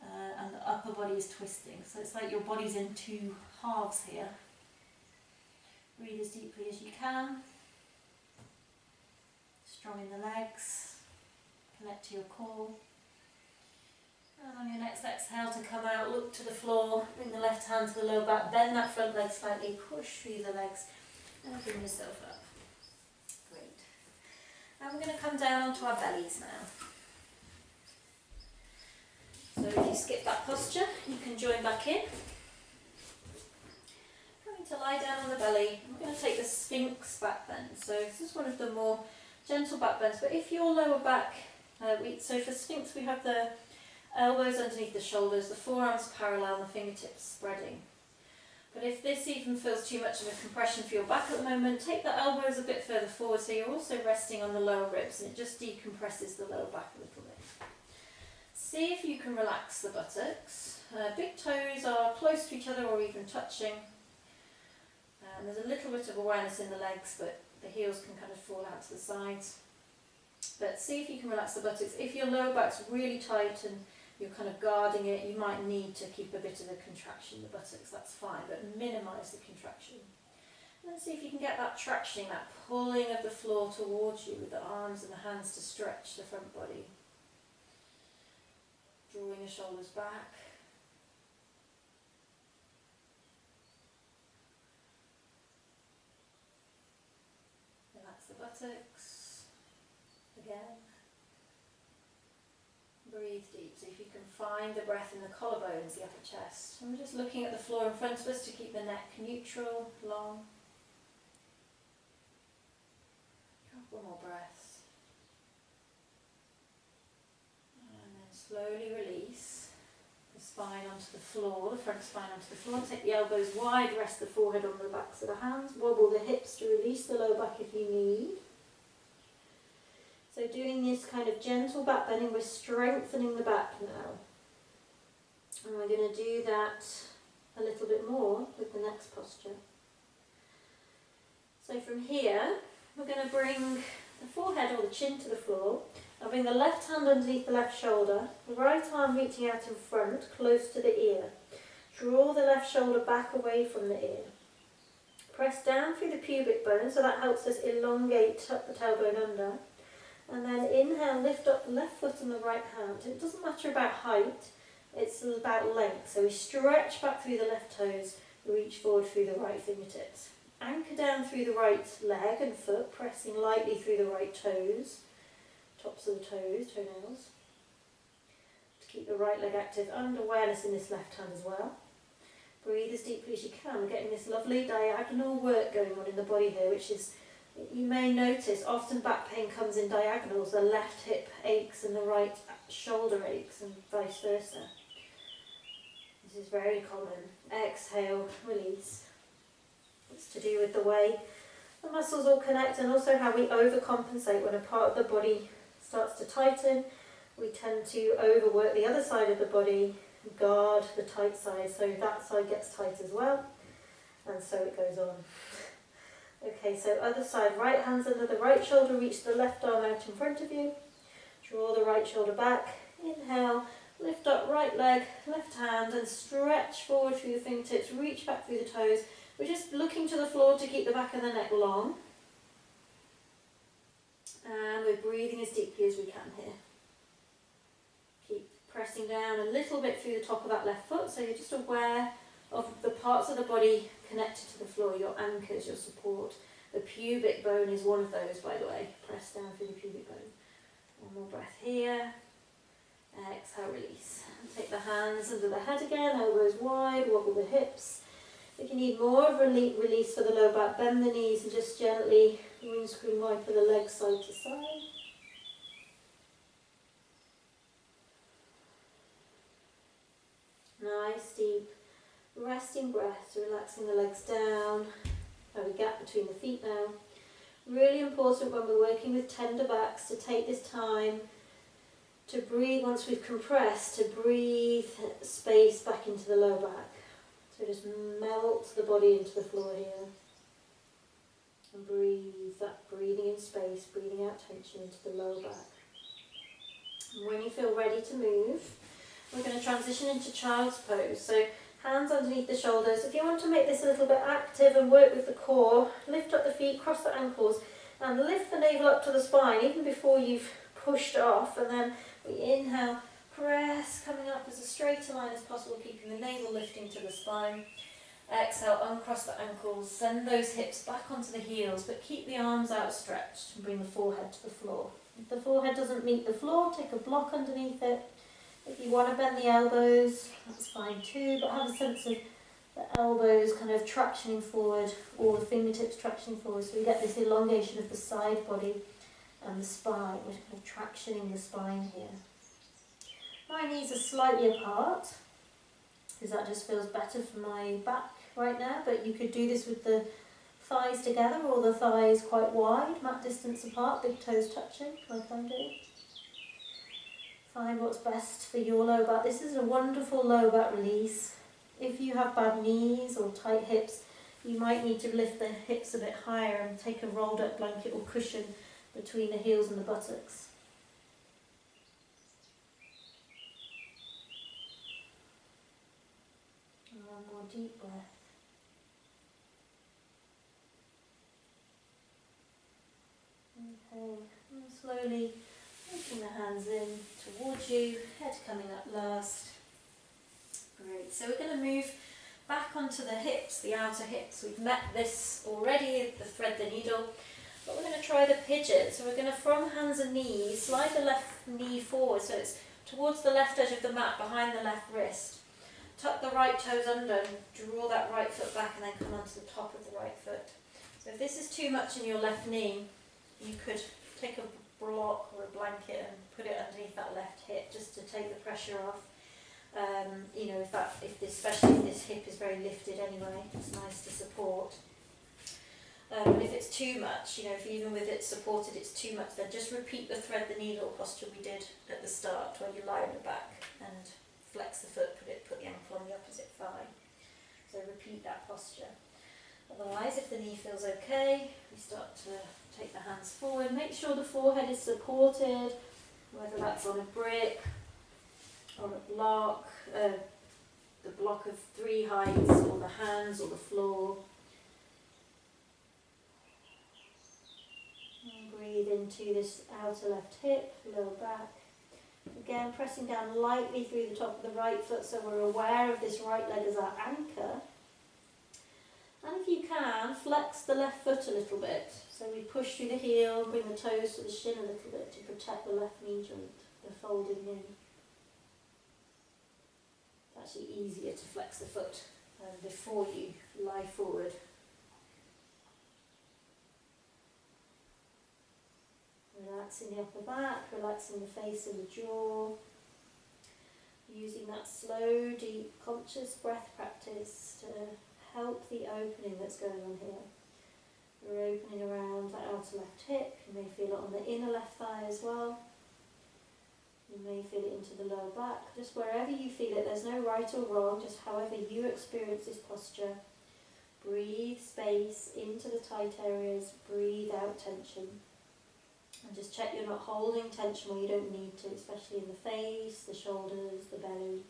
and the upper body is twisting. So it's like your body's in 2 halves here. Breathe as deeply as you can. Strong in the legs, connect to your core. And on your next exhale to come out, look to the floor, bring the left hand to the lower back, bend that front leg slightly, push through the legs, and bring yourself up. Great. And we're going to come down onto our bellies now. So if you skip that posture, you can join back in. Coming to lie down on the belly, we're going to take the Sphinx back bend. So this is one of the more gentle back bends, but if your lower back, so for Sphinx we have the elbows underneath the shoulders, the forearms parallel, and the fingertips spreading. But if this even feels too much of a compression for your back at the moment, take the elbows a bit further forward so you're also resting on the lower ribs, and it just decompresses the lower back a little bit. See if you can relax the buttocks. Big toes are close to each other or even touching. And there's a little bit of awareness in the legs, but the heels can kind of fall out to the sides. But see if you can relax the buttocks. If your lower back's really tight and you're kind of guarding it, you might need to keep a bit of the contraction in the buttocks, that's fine, but minimise the contraction. And then see if you can get that traction, that pulling of the floor towards you with the arms and the hands to stretch the front body. Drawing the shoulders back. Relax the buttocks. Again. Breathe deep, so if you can find the breath in the collarbones, the upper chest. And we're just looking at the floor in front of us to keep the neck neutral, long. Couple more breaths. spine onto the floor, the front spine onto the floor. Take the elbows wide, rest the forehead on the backs of the hands. Wobble the hips to release the low back if you need. So doing this kind of gentle back bending, we're strengthening the back now. And we're going to do that a little bit more with the next posture. So from here, we're going to bring the forehead or the chin to the floor. I'll bring the left hand underneath the left shoulder, the right arm reaching out in front, close to the ear. Draw the left shoulder back away from the ear. Press down through the pubic bone, so that helps us elongate, tuck the tailbone under. And then inhale, lift up the left foot and the right hand. It doesn't matter about height, it's about length. So we stretch back through the left toes, reach forward through the right fingertips. Anchor down through the right leg and foot, pressing lightly through the right toes, tops of the toes, toenails. To keep the right leg active and awareness in this left hand as well. Breathe as deeply as you can. We're getting this lovely diagonal work going on in the body here, which is, you may notice, often back pain comes in diagonals. The left hip aches and the right shoulder aches and vice versa. This is very common. Exhale, release. It's to do with the way the muscles all connect and also how we overcompensate. When a part of the body starts to tighten, we tend to overwork the other side of the body, guard the tight side, so that side gets tight as well, and so it goes on. Okay, so other side, right hand's under the right shoulder, reach the left arm out in front of you, draw the right shoulder back, inhale, lift up right leg, left hand, and stretch forward through the fingertips, reach back through the toes. We're just looking to the floor to keep the back of the neck long. And we're breathing as deeply as we can here. Keep pressing down a little bit through the top of that left foot, so you're just aware of the parts of the body connected to the floor, your anchors, your support. The pubic bone is one of those, by the way. Press down through the pubic bone. One more breath here. Exhale, release. And take the hands under the head again, elbows wide, wobble the hips. If you need more of a release for the low back, bend the knees and just gently windscreen wiper the legs side to side. Nice, deep, resting breath, relaxing the legs down. Have a gap between the feet now. Really important when we're working with tender backs to take this time to breathe once we've compressed, to breathe space back into the low back. So just melt the body into the floor here. And breathe, that breathing in space, breathing out tension into the lower back. And when you feel ready to move, we're going to transition into child's pose. So hands underneath the shoulders. If you want to make this a little bit active and work with the core, lift up the feet, cross the ankles, and lift the navel up to the spine, even before you've pushed off. And then we inhale, press, coming up as straight a line as possible, keeping the navel lifting to the spine. Exhale, uncross the ankles, send those hips back onto the heels, but keep the arms outstretched and bring the forehead to the floor. If the forehead doesn't meet the floor, take a block underneath it. If you want to bend the elbows, that's fine too, but have a sense of the elbows kind of tractioning forward or the fingertips tractioning forward, so we get this elongation of the side body and the spine. We're kind of tractioning the spine here. My knees are slightly apart, because that just feels better for my back right now, but you could do this with the thighs together or the thighs quite wide, mat distance apart, big toes touching, like I'm doing. Find what's best for your low back. This is a wonderful low back release. If you have bad knees or tight hips, you might need to lift the hips a bit higher and take a rolled up blanket or cushion between the heels and the buttocks. And one more deep breath. Okay, and slowly taking the hands in towards you, head coming up last. Great, so we're going to move back onto the hips, the outer hips. We've met this already, the thread the needle, but we're going to try the pigeon. So we're going to, from hands and knees, slide the left knee forward so it's towards the left edge of the mat, behind the left wrist. Tuck the right toes under and draw that right foot back and then come onto the top of the right foot. So if this is too much in your left knee, you could take a block or a blanket and put it underneath that left hip just to take the pressure off. You know, especially if this hip is very lifted anyway, it's nice to support. And if it's too much, you know, if even with it supported it's too much, then just repeat the thread the needle posture we did at the start, where you lie on the back and flex the foot, put the ankle on the opposite thigh. So repeat that posture. Otherwise, if the knee feels okay, we start to take the hands forward. Make sure the forehead is supported, whether that's on a brick or a block, the block of 3 heights, or the hands or the floor. And breathe into this outer left hip, lower back. Again, pressing down lightly through the top of the right foot so we're aware of this right leg as our anchor. And if you can, flex the left foot a little bit. So we push through the heel, bring the toes to the shin a little bit to protect the left knee joint, the folding in. It's actually easier to flex the foot before you lie forward. Relaxing the upper back, relaxing the face and the jaw. Using that slow, deep, conscious breath practice to help the opening that's going on here. We're opening around the outer left hip. You may feel it on the inner left thigh as well. You may feel it into the lower back. Just wherever you feel it, there's no right or wrong, just however you experience this posture. Breathe space into the tight areas, breathe out tension. And just check you're not holding tension where you don't need to, especially in the face, the shoulders, the belly.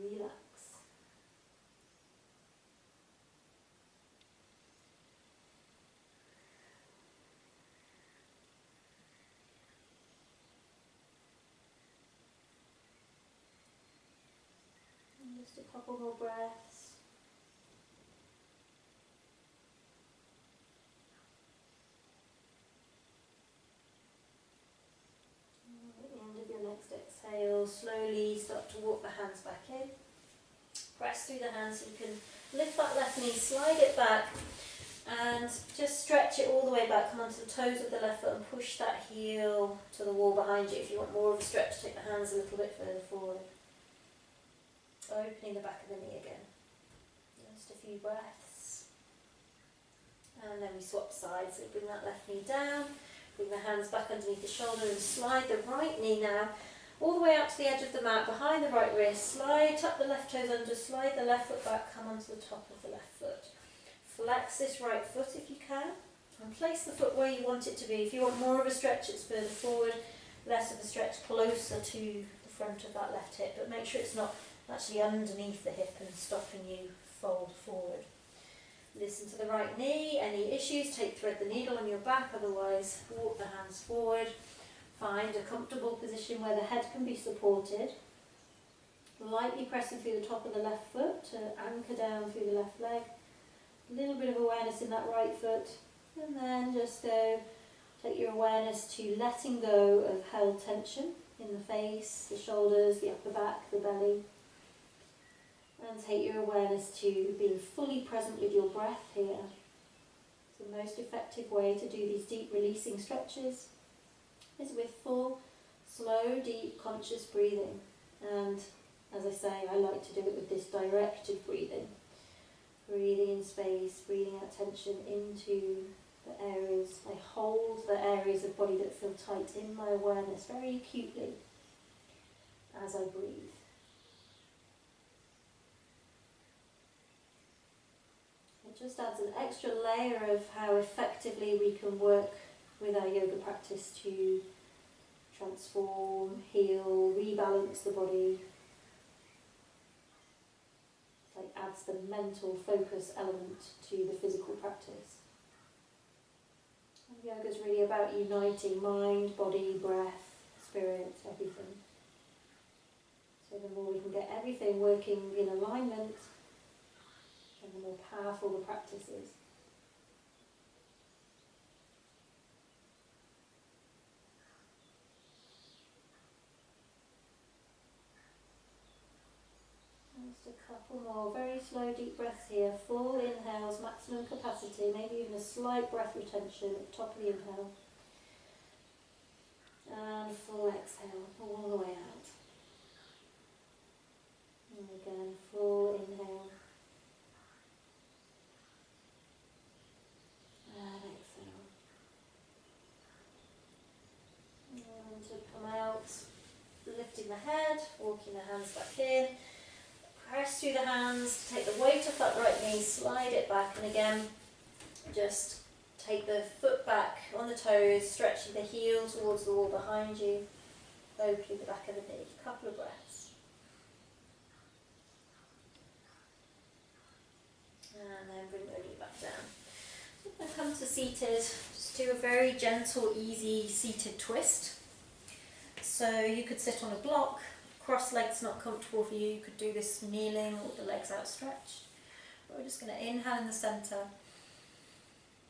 Relax. And just a couple more breaths. At the end of your next exhale, slowly start to walk the hands back in. Press through the hands so you can lift that left knee, slide it back, and just stretch it all the way back. Come onto the toes of the left foot and push that heel to the wall behind you. If you want more of a stretch, take the hands a little bit further forward. Opening the back of the knee again. Just a few breaths. And then we swap sides. So bring that left knee down. Bring the hands back underneath the shoulder and slide the right knee now all the way out to the edge of the mat, behind the right wrist. Slide, tuck the left toes under, slide the left foot back, come onto the top of the left foot. Flex this right foot if you can, and place the foot where you want it to be. If you want more of a stretch, it's further forward, less of a stretch closer to the front of that left hip, but make sure it's not actually underneath the hip and stopping you fold forward. Listen to the right knee. Any issues, thread the needle on your back, otherwise walk the hands forward. Find a comfortable position where the head can be supported. Lightly pressing through the top of the left foot to anchor down through the left leg. A little bit of awareness in that right foot. And then just take your awareness to letting go of held tension in the face, the shoulders, the upper back, the belly. And take your awareness to being fully present with your breath here. The most effective way to do these deep releasing stretches is with full, slow, deep, conscious breathing. And as I say, I like to do it with this directed breathing. Breathing in space, breathing out tension into the areas. I hold the areas of body that feel tight in my awareness very acutely as I breathe. It just adds an extra layer of how effectively we can work with our yoga practice to transform, heal, rebalance the body. It adds the mental focus element to the physical practice. And yoga is really about uniting mind, body, breath, spirit, everything. So the more we can get everything working in alignment, and the more powerful the practice is. Just a couple more very slow deep breaths here. Full inhales, maximum capacity, maybe even a slight breath retention at the top of the inhale. And full exhale all the way out. And again, full inhale. And exhale. And to come out, lifting the head, walking the hands back in. Press through the hands, take the weight of that right knee, slide it back, and again, just take the foot back on the toes, stretching the heel towards the wall behind you, opening the back of the knee. A couple of breaths. And then bring the knee back down. When I come to seated, just do a very gentle, easy seated twist. So you could sit on a block, cross legs not comfortable for you, you could do this kneeling or with the legs outstretched. We're just going to inhale in the centre,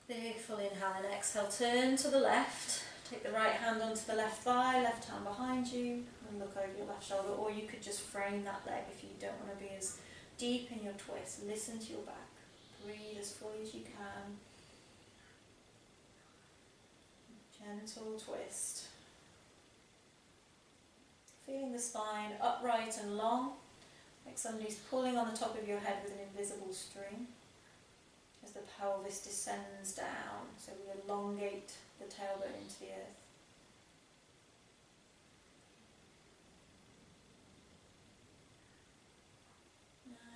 big full inhale and exhale, turn to the left, take the right hand onto the left thigh, left hand behind you and look over your left shoulder, or you could just frame that leg if you don't want to be as deep in your twist. Listen to your back, breathe as fully as you can, gentle twist. Feeling the spine upright and long, like somebody's pulling on the top of your head with an invisible string as the pelvis descends down, so we elongate the tailbone into the earth.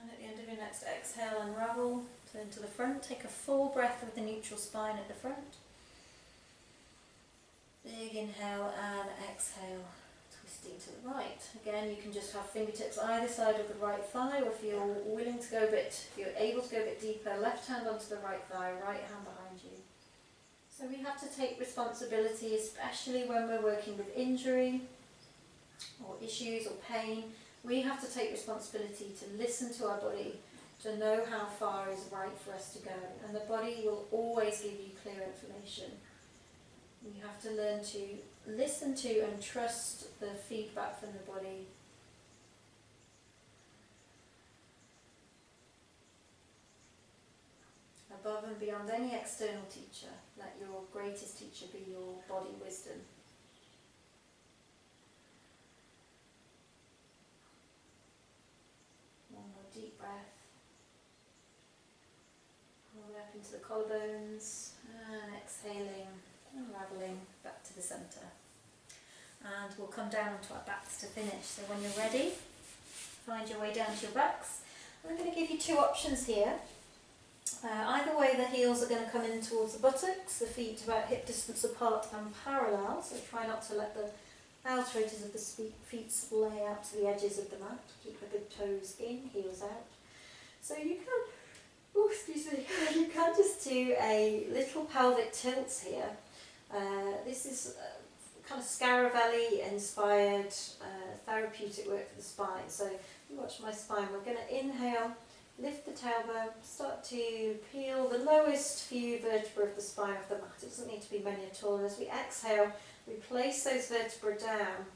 And at the end of your next exhale, unravel, turn to the front, take a full breath with the neutral spine at the front. Big inhale and exhale. Twisting to the right. Again, you can just have fingertips either side of the right thigh, or if you're willing to go a bit, if you're able to go a bit deeper, left hand onto the right thigh, right hand behind you. So we have to take responsibility, especially when we're working with injury or issues or pain. We have to take responsibility to listen to our body, to know how far is right for us to go, and the body will always give you clear information. You have to learn to listen to and trust the feedback from the body. Above and beyond any external teacher, let your greatest teacher be your body wisdom. One more deep breath. All the way up into the collarbones, and exhaling. Unravelling back to the centre, and we'll come down onto our backs to finish. So when you're ready, find your way down to your backs. I'm going to give you two options here. Either way, the heels are going to come in towards the buttocks, the feet about hip distance apart and parallel, so try not to let the outer edges of the feet splay out to the edges of the mat. Keep the big toes in, heels out. So you can, you can just do a little pelvic tilt here. This is kind of Scaravelli inspired therapeutic work for the spine. So you watch my spine. We're going to inhale, lift the tailbone, start to peel the lowest few vertebrae of the spine off the mat. It doesn't need to be many at all. And as we exhale, we place those vertebrae down,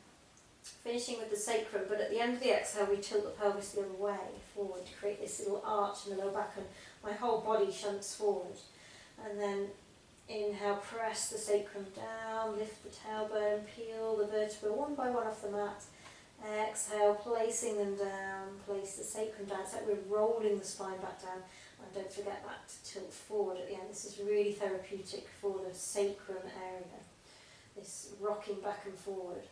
finishing with the sacrum. But at the end of the exhale, we tilt the pelvis the other way forward to create this little arch in the lower back, and my whole body shunts forward. And then inhale, press the sacrum down, lift the tailbone, peel the vertebrae one by one off the mat. Exhale, placing them down, place the sacrum down. It's like we're rolling the spine back down. And don't forget that to tilt forward at the end. This is really therapeutic for the sacrum area. This rocking back and forward,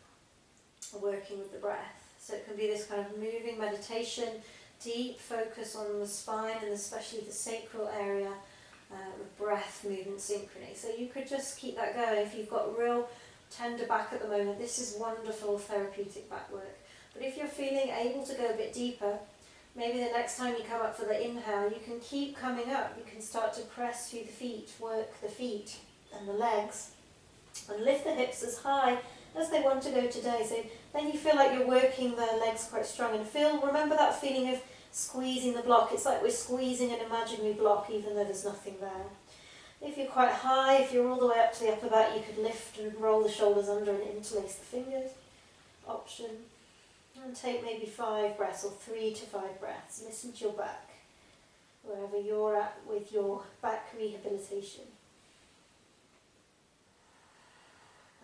working with the breath. So it can be this kind of moving meditation, deep focus on the spine and especially the sacral area, with breath, movement, synchrony. So you could just keep that going. If you've got real tender back at the moment, this is wonderful therapeutic back work. But if you're feeling able to go a bit deeper, maybe the next time you come up for the inhale, you can keep coming up. You can start to press through the feet, work the feet and the legs, and lift the hips as high as they want to go today. So then you feel like you're working the legs quite strong, and remember that feeling of squeezing the block. It's like we're squeezing an imaginary block even though there's nothing there. If you're quite high, if you're all the way up to the upper back, you could lift and roll the shoulders under and interlace the fingers. Option. And take maybe 5 breaths or 3 to 5 breaths. Listen to your back, wherever you're at with your back rehabilitation.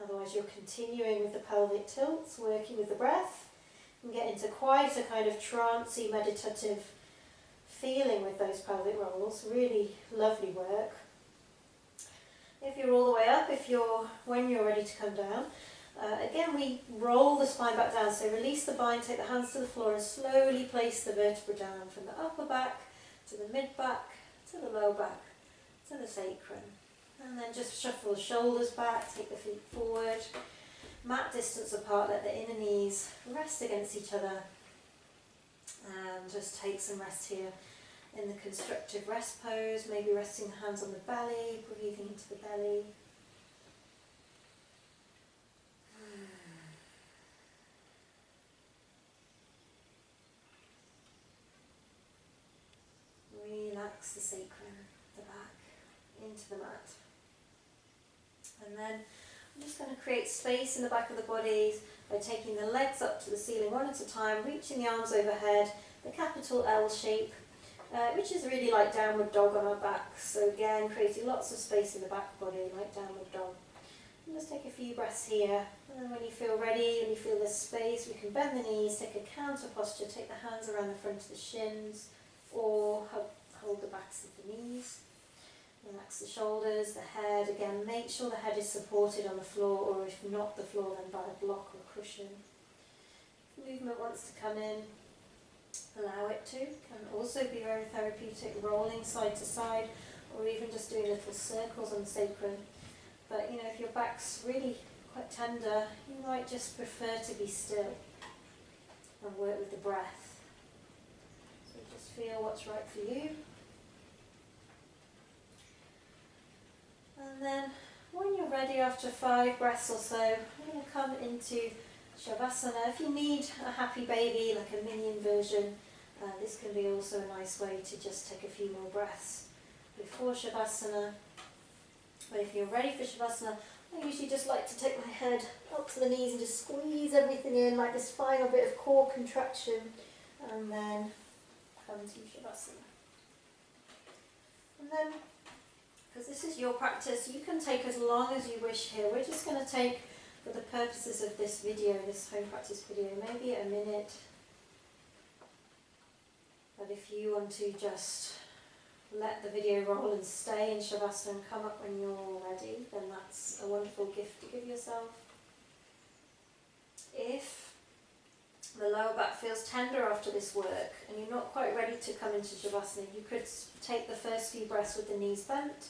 Otherwise you're continuing with the pelvic tilts, working with the breath. You can get into quite a kind of trancey, meditative feeling with those pelvic rolls. Really lovely work. If you're all the way up, when you're ready to come down, again we roll the spine back down, so release the bind, take the hands to the floor and slowly place the vertebra down from the upper back to the mid back to the low back to the sacrum. And then just shuffle the shoulders back, take the feet forward, mat distance apart, let the inner knees rest against each other, and just take some rest here in the constructive rest pose, maybe resting the hands on the belly, breathing into the belly. Relax the sacrum, the back, into the mat. And then I'm just going to create space in the back of the body by taking the legs up to the ceiling one at a time, reaching the arms overhead, the capital L shape, which is really like downward dog on our back. So again, creating lots of space in the back body, like downward dog. And just take a few breaths here. And then when you feel ready, when you feel this space, we can bend the knees, take a counter posture, take the hands around the front of the shins, or hold the backs of the knees. Relax the shoulders, the head. Again, make sure the head is supported on the floor, or if not the floor, then by a block or cushion. If movement wants to come in, allow it to. Can also be very therapeutic, rolling side to side, or even just doing little circles on the sacrum. But you know, if your back's really quite tender, you might just prefer to be still and work with the breath. So just feel what's right for you. And then when you're ready, after 5 breaths or so, I'm going to come into Shavasana. If you need a happy baby, like a mini inversion, this can be also a nice way to just take a few more breaths before Shavasana. But if you're ready for Shavasana, I usually just like to take my head up to the knees and just squeeze everything in, like this final bit of core contraction, and then come to Shavasana. And then, because this is your practice, you can take as long as you wish here. We're just going to take, for the purposes of this video, this home practice video, maybe a minute. But if you want to just let the video roll and stay in Shavasana and come up when you're ready, then that's a wonderful gift to give yourself. If the lower back feels tender after this work and you're not quite ready to come into Shavasana, you could take the first few breaths with the knees bent.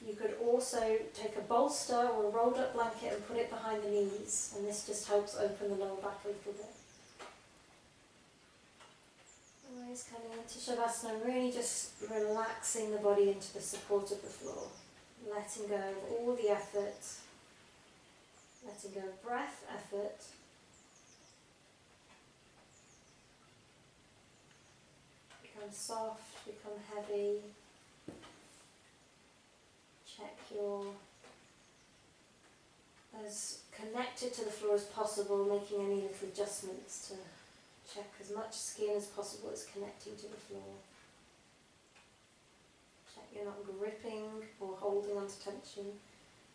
You could also take a bolster or a rolled up blanket and put it behind the knees, and this just helps open the lower back a little bit. Always coming into Shavasana, really just relaxing the body into the support of the floor, letting go of all the effort, letting go of breath, effort. Become soft, become heavy. Check you're as connected to the floor as possible, making any little adjustments to check as much skin as possible is connecting to the floor. Check you're not gripping or holding onto tension.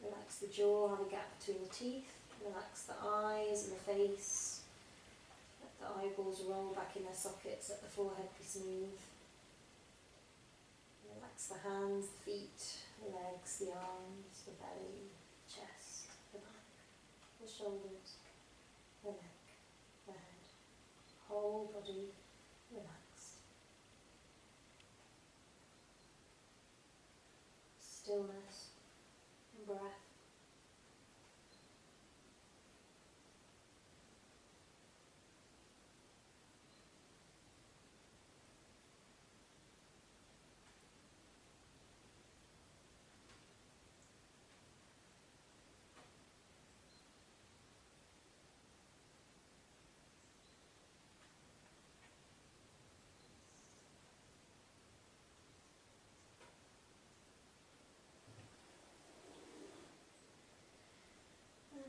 Relax the jaw, have a gap between the teeth. Relax the eyes and the face. Let the eyeballs roll back in their sockets, let the forehead be smooth. Relax the hands, the feet, the legs, the arms, the belly, the chest, the back, the shoulders, the neck, the head. Whole body relaxed. Stillness and breath.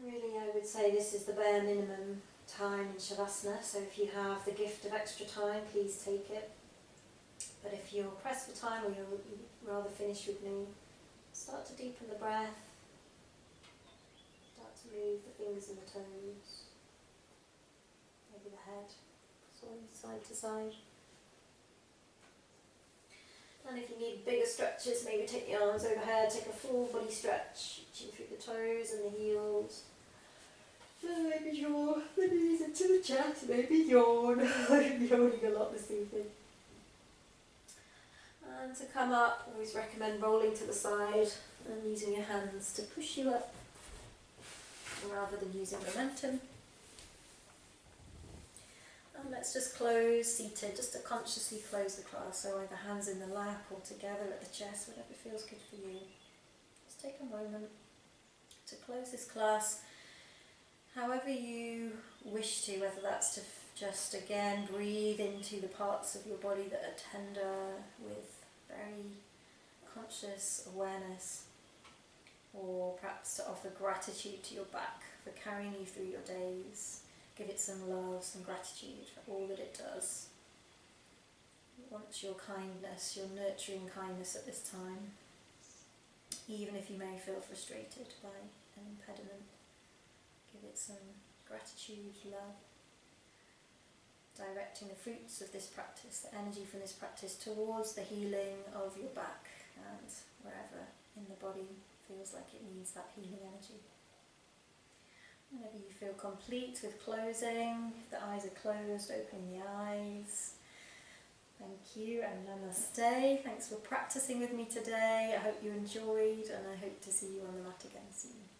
Really, I would say this is the bare minimum time in Shavasana, so if you have the gift of extra time, please take it. But if you're pressed for time or you're rather finished with me, start to deepen the breath, start to move the fingers and the toes, maybe the head, swaying side to side. And if you need bigger stretches, maybe take the arms overhead, take a full body stretch, reaching through the toes and the heels. Maybe draw the knees into the chest, maybe yawn. I'm yawning a lot this evening. And to come up, I always recommend rolling to the side and using your hands to push you up rather than using momentum. And let's just close seated, just to consciously close the class, so either hands in the lap or together at the chest, whatever feels good for you. Just take a moment to close this class however you wish to, whether that's to just again breathe into the parts of your body that are tender with very conscious awareness, or perhaps to offer gratitude to your back for carrying you through your days. Give it some love, some gratitude for all that it does. It wants your kindness, your nurturing kindness at this time, even if you may feel frustrated by an impediment. Give it some gratitude, love, directing the fruits of this practice, the energy from this practice towards the healing of your back and wherever in the body feels like it needs that healing energy. Whenever you feel complete with closing, if the eyes are closed, opening the eyes. Thank you and namaste. Thanks for practicing with me today. I hope you enjoyed and I hope to see you on the mat again soon.